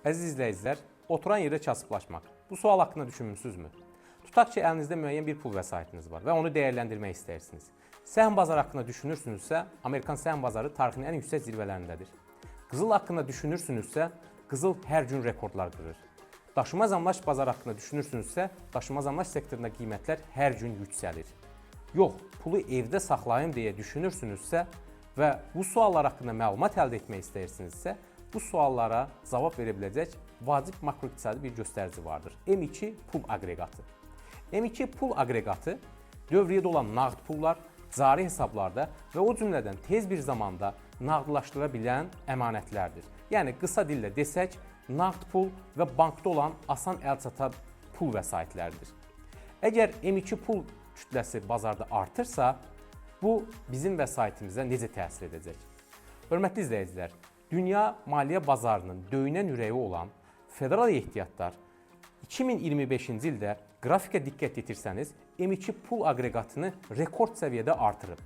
Əziz izləyicilər, oturan yerdə kasıblaşmaq. Bu sual haqqında düşünmüsünüzmü? Tutaq ki, əlinizdə müəyyən bir pul vəsaitiniz var və onu dəyərləndirmək istəyirsiniz. Səhm bazarı haqqında düşünürsünüzsə, Amerikan səhm bazarı tarixin ən yüksək zirvələrindədir. Qızıl haqqında düşünürsünüzsə, qızıl hər gün rekordlar qırır. Daşınmaz əmlak bazarı haqqında düşünürsünüzsə, daşınmaz əmlak sektorunda qiymətlər hər gün yüksəlir. Yox, pulu evdə saxlayım deyə düşünürsünüzsə və bu suallar haqqında məlumat əldə etmək istəyirsinizsə, bu suallara cavab verə biləcək vacib makroiqtisadi bir göstərici vardır. M2 pul aqreqatı. M2 pul aqreqatı dövriyyədə olan nağd pullar, cari hesablarda və o cümlədən tez bir zamanda nağdlaşdıra bilən əmanətlərdir. Yəni, qısa dillə desək, nağd pul və bankda olan asan əlçatan pul vəsaitləridir. Əgər M2 pul kütləsi bazarda artırsa, bu bizim vəsaitimizə necə təsir edəcək? Hörmətli izləyicilər, dünya maliyyə bazarının döyünən ürəyi olan federal ehtiyatlar 2025-ci ildə qrafikə diqqət yetirsəniz, M2 pul aqreqatını rekord səviyyədə artırıb.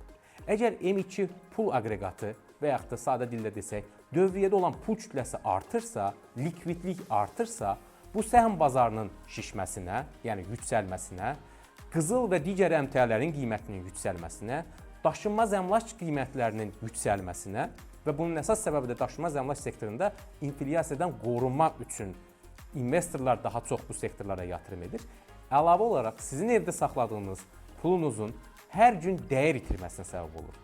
Əgər M2 pul aqreqatı və yaxud da sadə dillə desək, dövriyyədə olan pul kütləsi artırsa, likvidlik artırsa, bu səhm bazarının şişməsinə, yəni yüksəlməsinə, qızıl və digər əmtialərin qiymətinin yüksəlməsinə, daşınmaz əmlak qiymətlərinin yüksəlməsinə və bunun əsas səbəbi də daşınmaz əmlak sektorunda inflyasiyadan qorunmaq üçün investorlar daha çox bu sektorlara yatırım edir. Əlavə olaraq sizin evdə saxladığınız pulunuzun hər gün dəyər itirməsinə səbəb olur.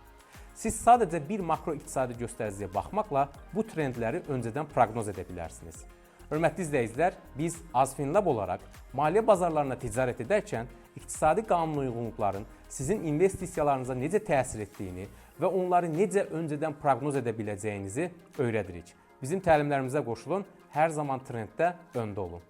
Siz sadəcə bir makroiqtisadi göstəriciyə baxmaqla bu trendləri öncədən proqnoz edə bilərsiniz. Hörmətli izləyicilər, biz AzFinLab olaraq maliyyə bazarlarına ticarət edərkən iqtisadi qanun uyğunluqların sizin investisiyalarınıza necə təsir etdiyini və onları necə öncədən proqnoz edə biləcəyinizi öyrədirik. Bizim təlimlərimizə qoşulun, hər zaman trenddə öndə olun.